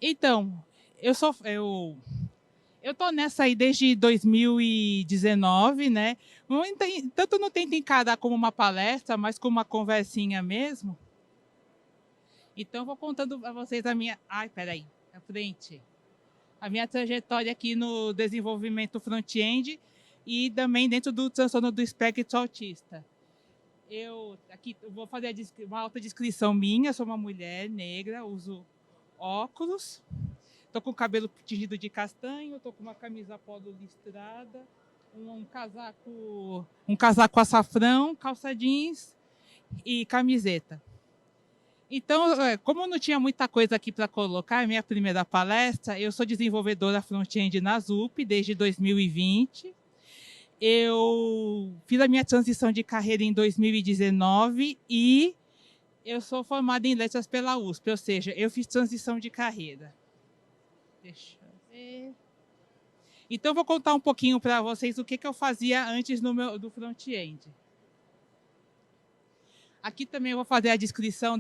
Então, eu tô nessa aí desde 2019, né? Tanto não tento encarar como uma palestra, mas como uma conversinha mesmo. Então, vou contando para vocês a minha. Ai, peraí, à frente. A minha trajetória aqui no desenvolvimento front-end e também dentro do transtorno do espectro autista. Eu vou fazer uma autodescrição minha. Sou uma mulher negra, uso óculos, tô com o cabelo tingido de castanho, tô com uma camisa polo listrada, um casaco açafrão, calça jeans e camiseta. Então, como não tinha muita coisa aqui para colocar, minha primeira palestra, eu sou desenvolvedora front-end na ZUP desde 2020. Eu fiz a minha transição de carreira em 2019 e eu sou formada em letras pela USP, ou seja, eu fiz transição de carreira. Deixa eu ver. Então, vou contar um pouquinho para vocês o que eu fazia antes do front-end. Aqui também eu vou fazer a descrição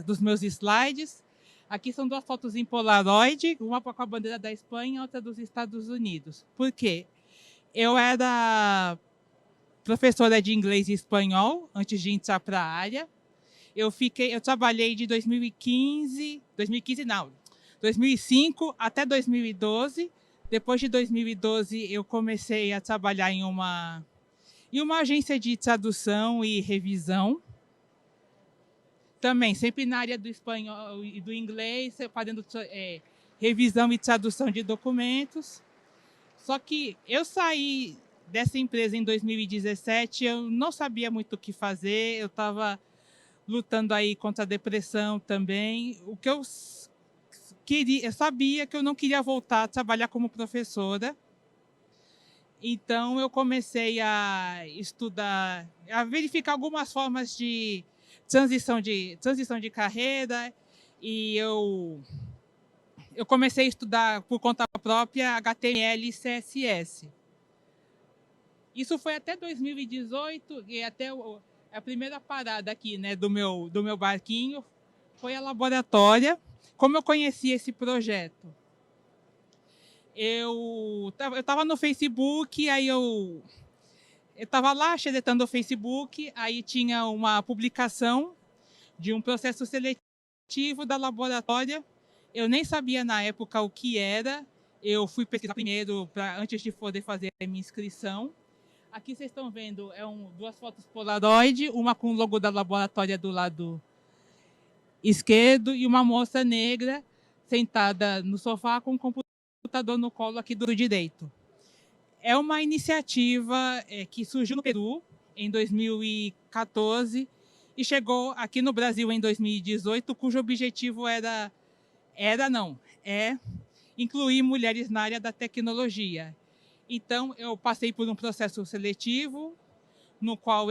dos meus slides. Aqui são duas fotos em Polaroid, uma com a bandeira da Espanha e outra dos Estados Unidos. Por quê? Eu era professora de inglês e espanhol antes de entrar para a área. Eu trabalhei de 2005 até 2012. Depois de 2012, eu comecei a trabalhar em uma agência de tradução e revisão. Também, sempre na área do espanhol e do inglês, fazendo revisão e tradução de documentos. Só que eu saí dessa empresa em 2017, eu não sabia muito o que fazer, eu estava lutando aí contra a depressão também. O que eu sabia que eu não queria voltar a trabalhar como professora. Então, eu comecei a estudar, a verificar algumas formas de transição de carreira, e eu comecei a estudar por conta própria HTML e CSS. Isso foi até 2018, e até a primeira parada aqui, né, do meu barquinho foi a Laboratória. Como eu conheci esse projeto? Eu estava no Facebook, aí eu estava lá xeretando o Facebook, aí tinha uma publicação de um processo seletivo da Laboratória. Eu nem sabia na época o que era, eu fui pesquisar primeiro antes de poder fazer a minha inscrição. Aqui vocês estão vendo, duas fotos Polaroid, uma com o logo da Laboratória do lado esquerdo e uma moça negra sentada no sofá com um computador no colo aqui do direito. É uma iniciativa que surgiu no Peru em 2014 e chegou aqui no Brasil em 2018, cujo objetivo é incluir mulheres na área da tecnologia. Então, eu passei por um processo seletivo, no qual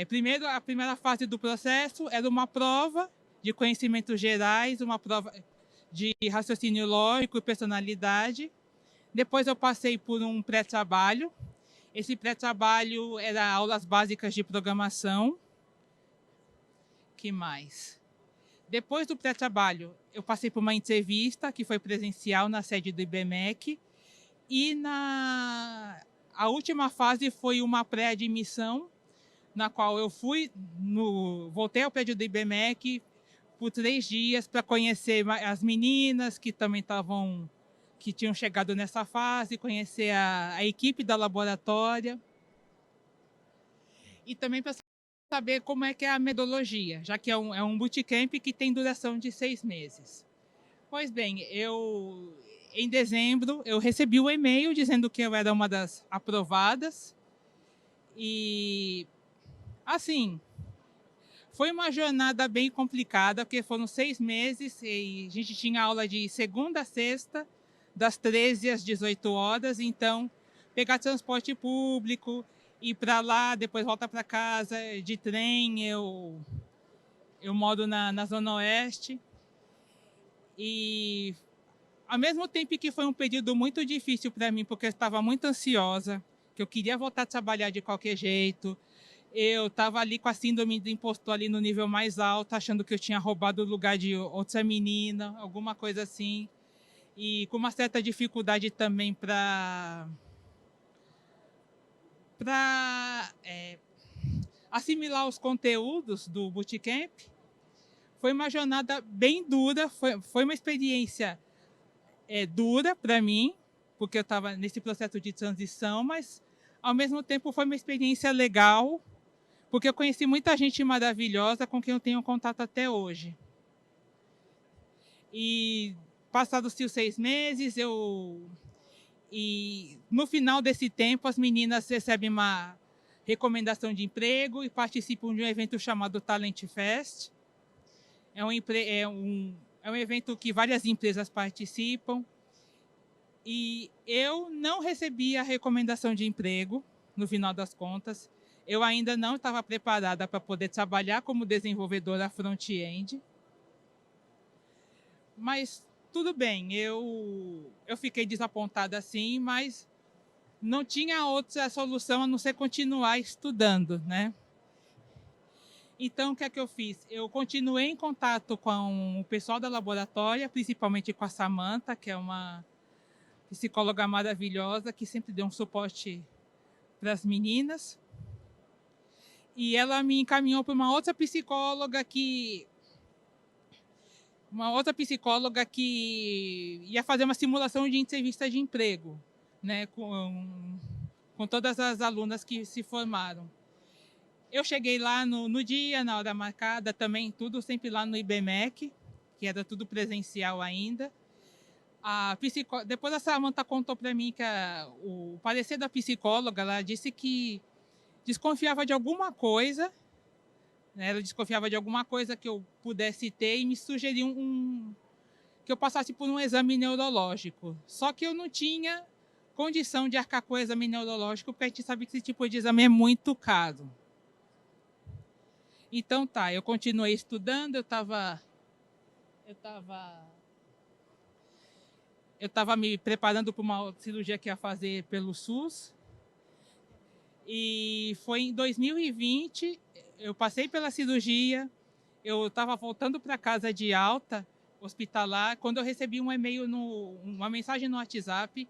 primeiro, a primeira fase do processo era uma prova de conhecimentos gerais, uma prova de raciocínio lógico e personalidade. Depois eu passei por um pré-trabalho. Esse pré-trabalho era aulas básicas de programação. Que mais? Depois do pré-trabalho, eu passei por uma entrevista, que foi presencial na sede do IBMEC. E a última fase foi uma pré-admissão, na qual eu voltei ao prédio do IBMEC por 3 dias para conhecer as meninas que também que tinham chegado nessa fase, conhecer a equipe da Laboratória e também para saber como é que é a metodologia, já que é um bootcamp que tem duração de 6 meses. Pois bem, em dezembro, eu recebi o e-mail dizendo que eu era uma das aprovadas e, assim, foi uma jornada bem complicada, porque foram 6 meses e a gente tinha aula de segunda a sexta, das 13 às 18 horas. Então, pegar transporte público, ir para lá, depois voltar para casa de trem. Eu moro na Zona Oeste. E, ao mesmo tempo que foi um período muito difícil para mim, porque eu estava muito ansiosa, que eu queria voltar a trabalhar de qualquer jeito, eu estava ali com a síndrome do impostor ali no nível mais alto, achando que eu tinha roubado o lugar de outra menina, alguma coisa assim. E com uma certa dificuldade também para assimilar os conteúdos do bootcamp. Foi uma jornada bem dura, foi uma experiência dura para mim, porque eu estava nesse processo de transição, mas ao mesmo tempo foi uma experiência legal, porque eu conheci muita gente maravilhosa com quem eu tenho contato até hoje. E passados-se os 6 meses, e no final desse tempo as meninas recebem uma recomendação de emprego e participam de um evento chamado Talent Fest. É um evento que várias empresas participam. E eu não recebi a recomendação de emprego, no final das contas. Eu ainda não estava preparada para poder trabalhar como desenvolvedora front-end. Mas tudo bem, eu fiquei desapontada sim, mas não tinha outra solução a não ser continuar estudando, né? Então, o que é que eu fiz? Eu continuei em contato com o pessoal da laboratória, principalmente com a Samantha, que é uma psicóloga maravilhosa, que sempre deu um suporte para as meninas. E ela me encaminhou para uma outra psicóloga que ia fazer uma simulação de entrevista de emprego, né, com todas as alunas que se formaram. Eu cheguei lá no dia, na hora marcada, também tudo sempre lá no IBMEC, que era tudo presencial ainda. Depois a Samantha contou para mim que o parecer da psicóloga, ela disse que desconfiava de alguma coisa, né? Ela desconfiava de alguma coisa que eu pudesse ter e me sugeriu que eu passasse por um exame neurológico. Só que eu não tinha condição de arcar com o exame neurológico, porque a gente sabe que esse tipo de exame é muito caro. Então tá, eu continuei estudando, eu estava me preparando para uma cirurgia que ia fazer pelo SUS. E foi em 2020, eu passei pela cirurgia, eu estava voltando para casa de alta hospitalar, quando eu recebi um e-mail, uma mensagem no WhatsApp,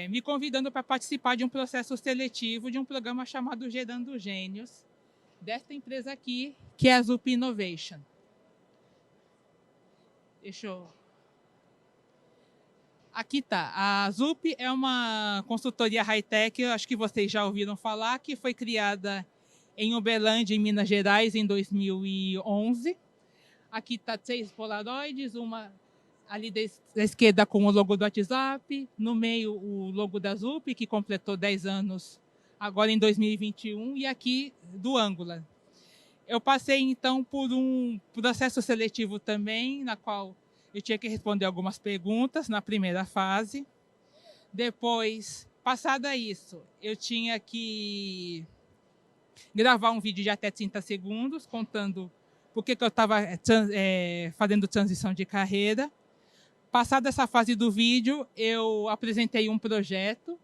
me convidando para participar de um processo seletivo de um programa chamado Gerando Gênios, desta empresa aqui, que é a Zup Innovation. Aqui tá. A Zup é uma consultoria high-tech, eu acho que vocês já ouviram falar, que foi criada em Uberlândia, em Minas Gerais, em 2011. Aqui está 3 Polaroids, uma ali da esquerda com o logo do WhatsApp, no meio o logo da Zup, que completou 10 anos agora em 2021, e aqui do Angular. Eu passei, então, por um processo seletivo também, na qual eu tinha que responder algumas perguntas na primeira fase. Depois, passada isso, eu tinha que gravar um vídeo de até 30 segundos, contando por que eu estava fazendo transição de carreira. Passada essa fase do vídeo, eu apresentei um projeto.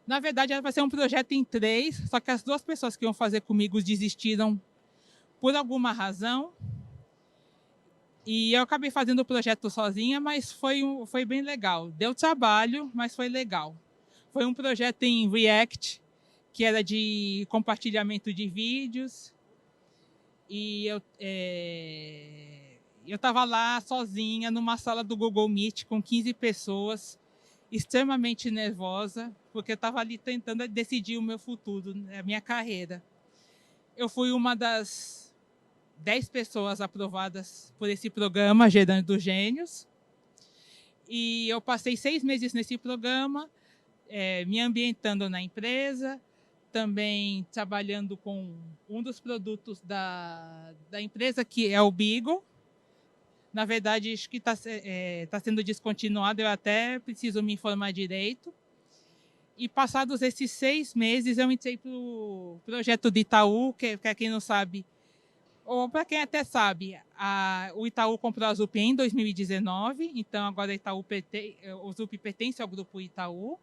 Na verdade, era para ser um projeto em 3, só que as 2 pessoas que iam fazer comigo desistiram por alguma razão. E eu acabei fazendo o projeto sozinha, mas foi bem legal. Deu trabalho, mas foi legal. Foi um projeto em React, que era de compartilhamento de vídeos. E eu estava lá sozinha, numa sala do Google Meet, com 15 pessoas, extremamente nervosa, porque eu estava ali tentando decidir o meu futuro, a minha carreira. Eu fui uma das 10 pessoas aprovadas por esse programa, Gerando Gênios. E eu passei 6 meses nesse programa, me ambientando na empresa, também trabalhando com um dos produtos da empresa, que é o Beagle. Na verdade, acho que está sendo descontinuado, eu até preciso me informar direito. E passados esses 6 meses, eu entrei para o projeto de Itaú, que para quem não sabe, ou para quem até sabe, o Itaú comprou a Zup em 2019, então agora o Zup pertence ao grupo Itaú.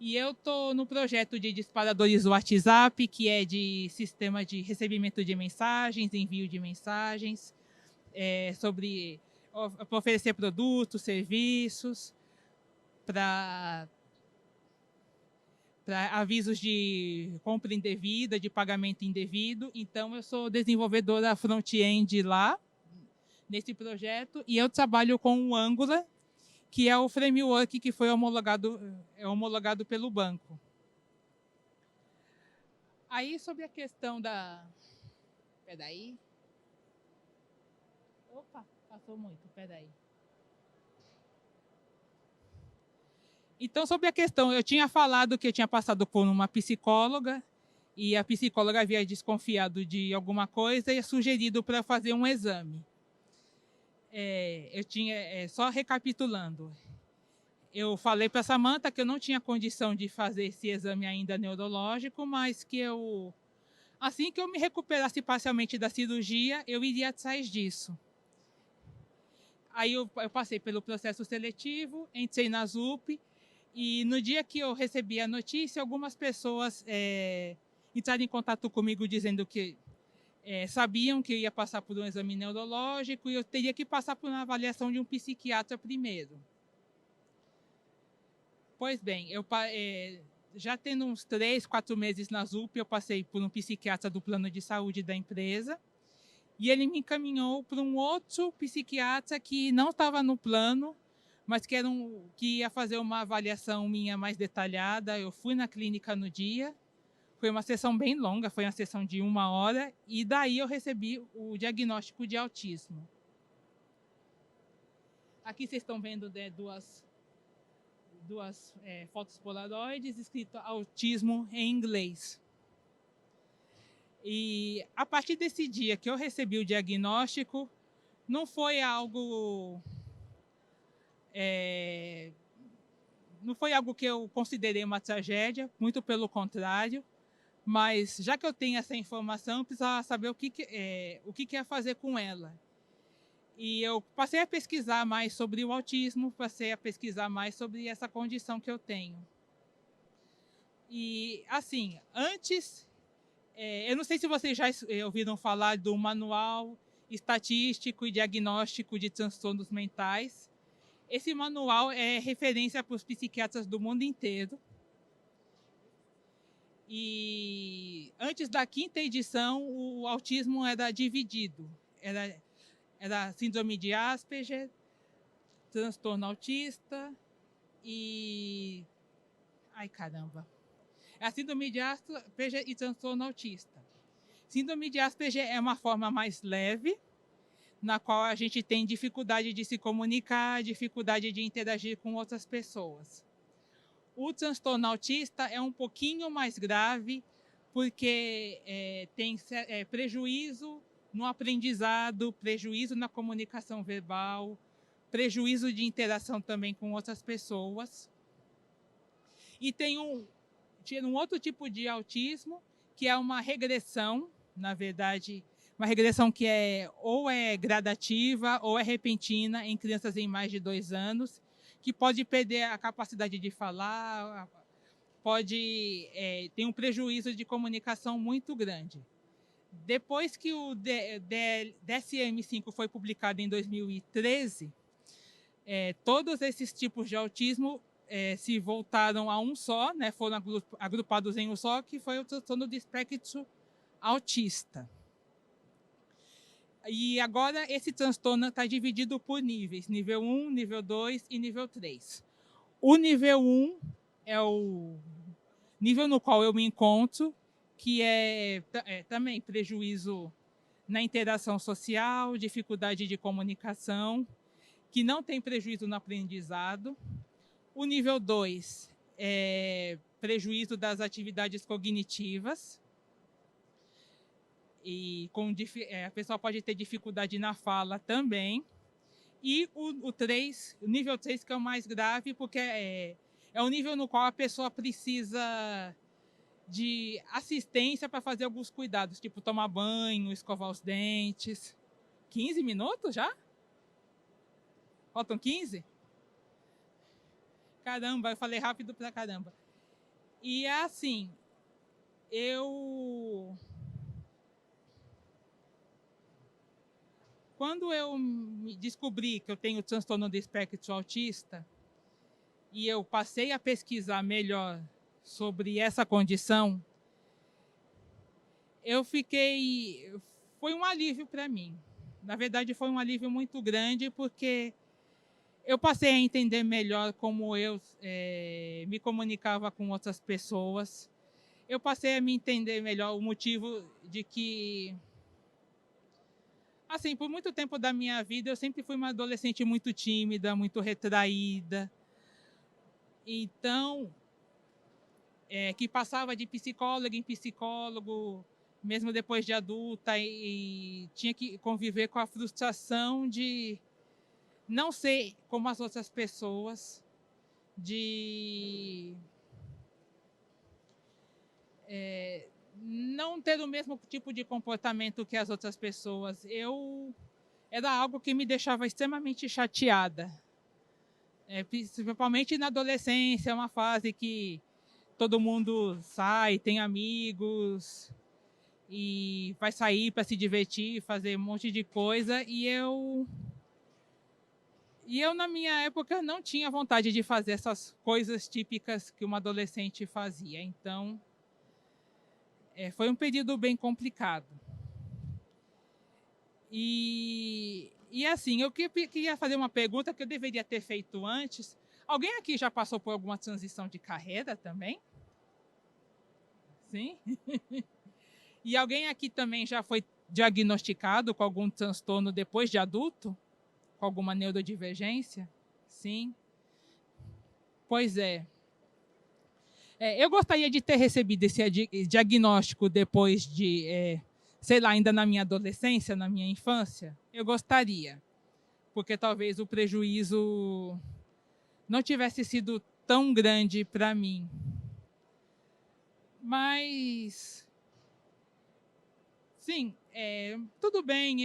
E eu estou no projeto de disparadores do WhatsApp, que é de sistema de recebimento de mensagens, envio de mensagens, sobre oferecer produtos, serviços, para avisos de compra indevida, de pagamento indevido. Então, eu sou desenvolvedora front-end lá, nesse projeto, e eu trabalho com o Angular, que é o framework que foi homologado pelo banco. Aí, sobre a questão da... Peraí. Opa, passou muito, peraí. Então, sobre a questão, eu tinha falado que eu tinha passado por uma psicóloga, e a psicóloga havia desconfiado de alguma coisa e sugerido para fazer um exame. Só recapitulando, eu falei para a Samantha que eu não tinha condição de fazer esse exame ainda neurológico, mas que assim que eu me recuperasse parcialmente da cirurgia, eu iria atrás disso. Aí eu passei pelo processo seletivo, entrei na ZUP, e no dia que eu recebi a notícia, algumas pessoas entraram em contato comigo dizendo que sabiam que eu ia passar por um exame neurológico e eu teria que passar por uma avaliação de um psiquiatra primeiro. Pois bem, já tendo uns 3, 4 meses na ZUP, eu passei por um psiquiatra do plano de saúde da empresa e ele me encaminhou para um outro psiquiatra que não estava no plano, mas que ia fazer uma avaliação minha mais detalhada. Eu fui na clínica no dia, foi uma sessão bem longa, foi uma sessão de 1 hora, e daí eu recebi o diagnóstico de autismo. Aqui vocês estão vendo duas fotos polaroides, escrito autismo em inglês. E a partir desse dia que eu recebi o diagnóstico, não foi algo que eu considerei uma tragédia, muito pelo contrário, mas já que eu tenho essa informação, eu precisava saber o que ia fazer com ela. E eu passei a pesquisar mais sobre o autismo, passei a pesquisar mais sobre essa condição que eu tenho. E, assim, antes, eu não sei se vocês já ouviram falar do Manual Estatístico e Diagnóstico de Transtornos Mentais. Esse manual é referência para os psiquiatras do mundo inteiro. E antes da 5ª edição, o autismo era dividido. Era síndrome de Asperger, transtorno autista e... Ai, caramba. É a síndrome de Asperger e transtorno autista. Síndrome de Asperger é uma forma mais leve, na qual a gente tem dificuldade de se comunicar, dificuldade de interagir com outras pessoas. O transtorno autista é um pouquinho mais grave, porque tem prejuízo no aprendizado, prejuízo na comunicação verbal, prejuízo de interação também com outras pessoas. E tem um outro tipo de autismo, que é uma regressão, na verdade, uma regressão que ou é gradativa ou é repentina em crianças em mais de 2 anos, que pode perder a capacidade de falar, tem um prejuízo de comunicação muito grande. Depois que o DSM-5 foi publicado em 2013, todos esses tipos de autismo se voltaram a um só, né, foram agrupados em um só, que foi o transtorno do espectro autista. E agora esse transtorno está dividido por níveis, nível 1, nível 2 e nível 3. O nível 1 é o nível no qual eu me encontro, que é também prejuízo na interação social, dificuldade de comunicação, que não tem prejuízo no aprendizado. O nível 2 é prejuízo das atividades cognitivas, e a pessoa pode ter dificuldade na fala também. E o nível 3, que é o mais grave, porque é o nível no qual a pessoa precisa de assistência para fazer alguns cuidados, tipo tomar banho, escovar os dentes. 15 minutos já? Faltam 15? Caramba, eu falei rápido pra caramba. E assim, eu quando eu me descobri que eu tenho transtorno do espectro autista e eu passei a pesquisar melhor sobre essa condição, eu fiquei foi um alívio para mim. Na verdade, foi um alívio muito grande, porque eu passei a entender melhor como eu me comunicava com outras pessoas. Eu passei a me entender melhor o motivo de que, assim, por muito tempo da minha vida, eu sempre fui uma adolescente muito tímida, muito retraída. Então, que passava de psicólogo em psicólogo, mesmo depois de adulta, e tinha que conviver com a frustração de não ser como as outras pessoas, de não ter o mesmo tipo de comportamento que as outras pessoas. Era algo que me deixava extremamente chateada, principalmente na adolescência, é uma fase que todo mundo sai, tem amigos e vai sair para se divertir, fazer um monte de coisa, e eu, na minha época, não tinha vontade de fazer essas coisas típicas que uma adolescente fazia. Então, foi um período bem complicado. E assim, eu queria fazer uma pergunta que eu deveria ter feito antes. Alguém aqui já passou por alguma transição de carreira também? Sim? E alguém aqui também já foi diagnosticado com algum transtorno depois de adulto? Com alguma neurodivergência? Sim? Pois é. Eu gostaria de ter recebido esse diagnóstico depois de, sei lá, ainda na minha adolescência, na minha infância. Eu gostaria, porque talvez o prejuízo não tivesse sido tão grande para mim. Mas, sim, tudo bem,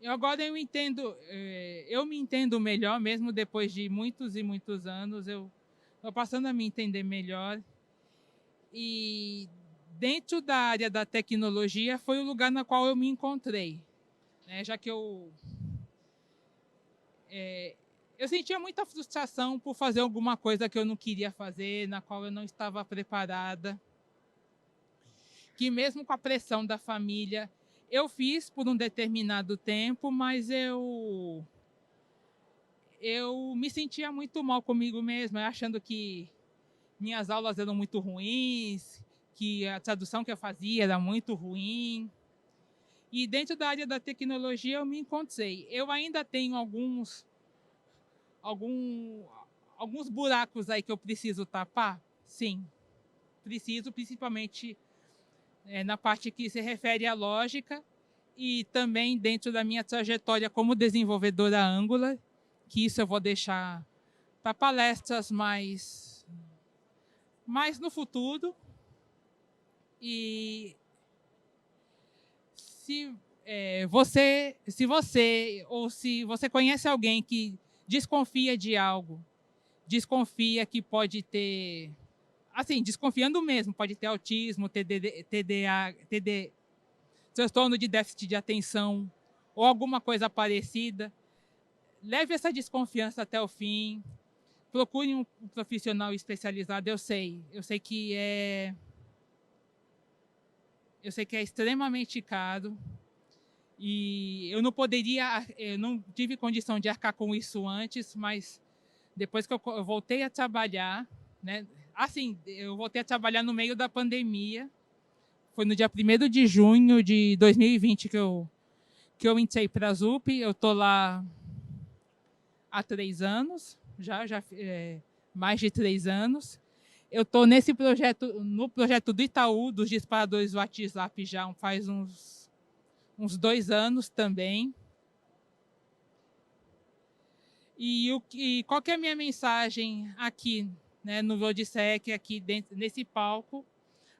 agora eu entendo, eu me entendo melhor, mesmo depois de muitos e muitos anos, eu estou passando a me entender melhor. E dentro da área da tecnologia foi o lugar na qual eu me encontrei, né? Já que eu sentia muita frustração por fazer alguma coisa que eu não queria fazer, na qual eu não estava preparada, que mesmo com a pressão da família, eu fiz por um determinado tempo, mas eu me sentia muito mal comigo mesma, achando que minhas aulas eram muito ruins, que a tradução que eu fazia era muito ruim. E dentro da área da tecnologia eu me encontrei. Eu ainda tenho algum, alguns buracos aí que eu preciso tapar? Sim, preciso, principalmente na parte que se refere à lógica e também dentro da minha trajetória como desenvolvedora Angular, que isso eu vou deixar para palestras mais no futuro. E se você conhece alguém que desconfia de algo, desconfia que pode ter, assim, desconfiando mesmo, pode ter autismo, transtorno de déficit de atenção ou alguma coisa parecida, leve essa desconfiança até o fim, procure um profissional especializado. Eu sei que é extremamente caro, e eu não tive condição de arcar com isso antes, mas depois que eu voltei a trabalhar, né? Assim, eu voltei a trabalhar no meio da pandemia. Foi no dia 1º de junho de 2020 que eu entrei para a ZUP. Eu estou lá há 3 anos, já mais de 3 anos. Eu estou no projeto do Itaú, dos disparadores do WhatsApp, já faz uns 2 anos também. E qual que é a minha mensagem aqui, né, no Lodisec, aqui dentro, nesse palco,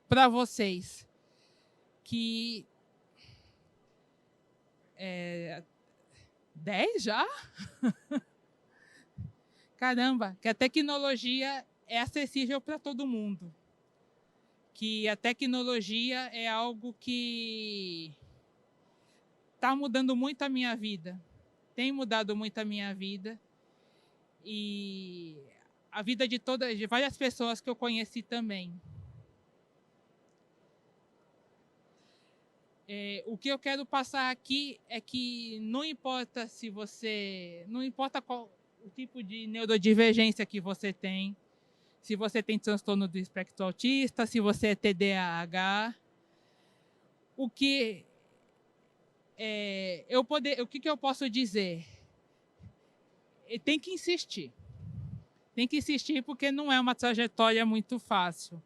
para vocês? Que 10 já? Caramba, que a tecnologia é acessível para todo mundo, que a tecnologia é algo que está mudando muito a minha vida, tem mudado muito a minha vida e a vida de várias pessoas que eu conheci também. O que eu quero passar aqui é que não importa não importa qual o tipo de neurodivergência que você tem, se você tem transtorno do espectro autista, se você é TDAH, o que o que eu posso dizer? Tem que insistir. Tem que insistir porque não é uma trajetória muito fácil.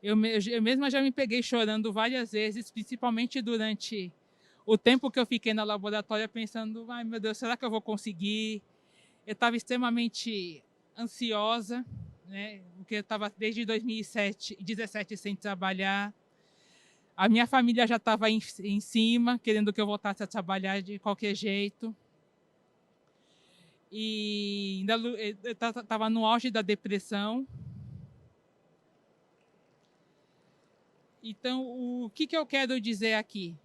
Eu mesma já me peguei chorando várias vezes, principalmente durante o tempo que eu fiquei no laboratório pensando, ai meu Deus, será que eu vou conseguir? Eu estava extremamente ansiosa, né? Porque eu estava desde 2017 sem trabalhar. A minha família já estava em cima, querendo que eu voltasse a trabalhar de qualquer jeito. E ainda eu estava no auge da depressão. Então, o que eu quero dizer aqui?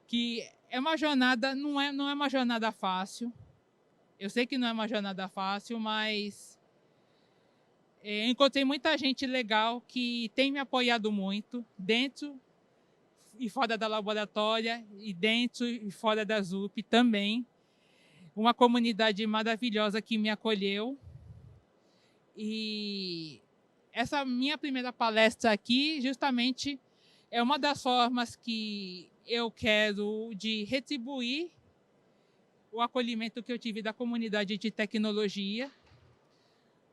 Que é uma jornada, não é uma jornada fácil. Eu sei que não é uma jornada fácil, mas encontrei muita gente legal que tem me apoiado muito, dentro e fora da laboratória, e dentro e fora da ZUP também. Uma comunidade maravilhosa que me acolheu. E essa minha primeira palestra aqui, justamente, é uma das formas que eu quero de retribuir o acolhimento que eu tive da comunidade de tecnologia,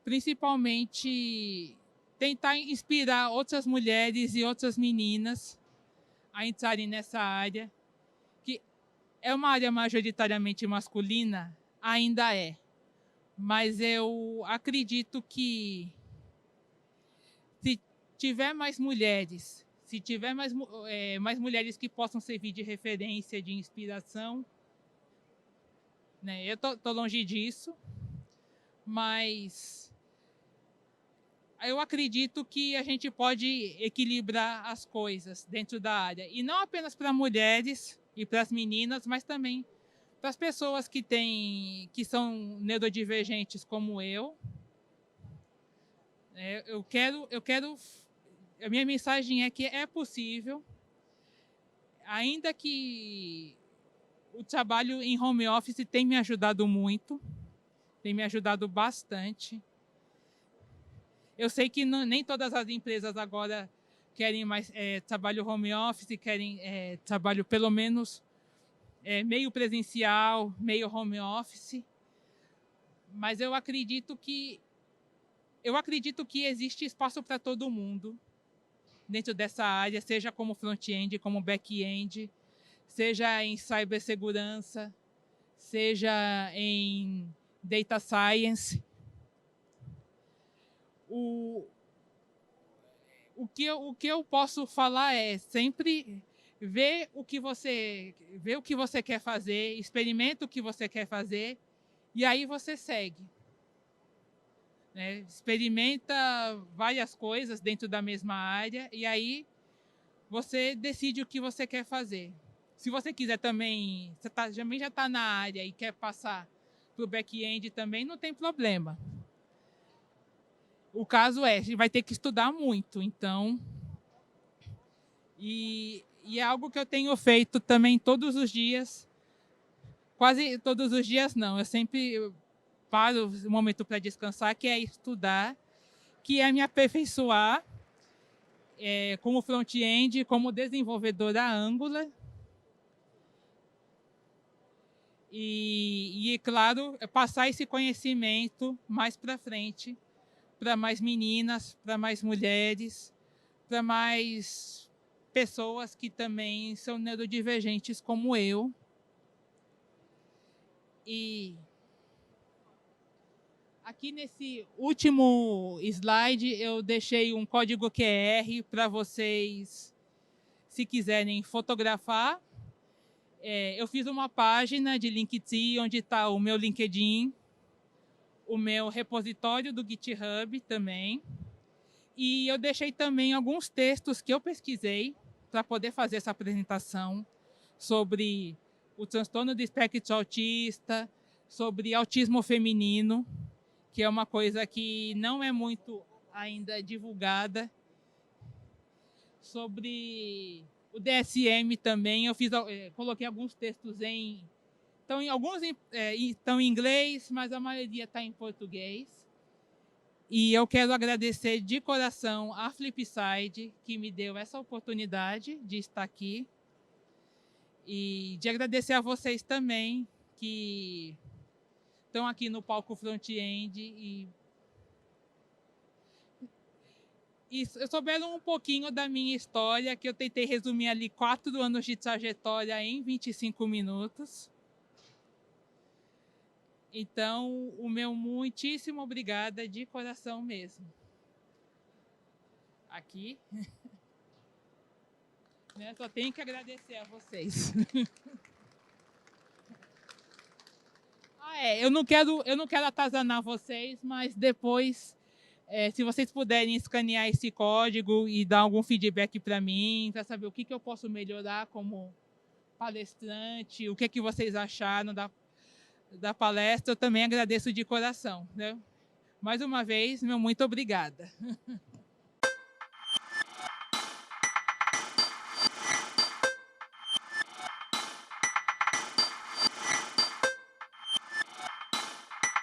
principalmente tentar inspirar outras mulheres e outras meninas a entrarem nessa área, que é uma área majoritariamente masculina, ainda é, mas eu acredito que se tiver mais mulheres, se tiver mais mulheres que possam servir de referência, de inspiração, né? Eu tô longe disso, mas eu acredito que a gente pode equilibrar as coisas dentro da área. E não apenas para mulheres e para as meninas, mas também para as pessoas que são neurodivergentes como eu. A minha mensagem é que é possível, ainda que o trabalho em home office tem me ajudado muito, tem me ajudado bastante. Eu sei que nem todas as empresas agora querem mais trabalho home office, querem trabalho pelo menos meio presencial, meio home office, mas eu acredito que existe espaço para todo mundo dentro dessa área, seja como front-end, como back-end, seja em cibersegurança, seja em data science. O que eu posso falar é sempre ver o que você quer fazer, experimenta o que você quer fazer e aí você segue. Né? Experimenta várias coisas dentro da mesma área e aí você decide o que você quer fazer. Se você quiser também, também já está na área e quer passar para o back-end também, não tem problema. O caso é, a gente vai ter que estudar muito, então... E é algo que eu tenho feito também todos os dias. Quase todos os dias não, eu sempre paro um momento para descansar, que é estudar, que é me aperfeiçoar como front-end, como desenvolvedora Angular. E claro, passar esse conhecimento mais para frente, para mais meninas, para mais mulheres, para mais pessoas que também são neurodivergentes como eu. E aqui nesse último slide eu deixei um código QR para vocês, se quiserem fotografar. Eu fiz uma página de LinkedIn onde está o meu LinkedIn, o meu repositório do GitHub também. E eu deixei também alguns textos que eu pesquisei para poder fazer essa apresentação sobre o transtorno do espectro autista, sobre autismo feminino, que é uma coisa que não é muito ainda divulgada, sobre o DSM também. Eu coloquei alguns textos alguns estão em inglês, mas a maioria está em português. E eu quero agradecer de coração a Flipside, que me deu essa oportunidade de estar aqui. E de agradecer a vocês também, que estão aqui no palco Front-End e souberam um pouquinho da minha história, que eu tentei resumir ali 4 anos de trajetória em 25 minutos. Então, o meu muitíssimo obrigada de coração mesmo. Aqui. Só tenho que agradecer a vocês. Eu não quero atazanar vocês, mas depois, se vocês puderem escanear esse código e dar algum feedback para mim, para saber o que eu posso melhorar como palestrante, o que vocês acharam da palestra, eu também agradeço de coração, né? Mais uma vez, meu muito obrigada.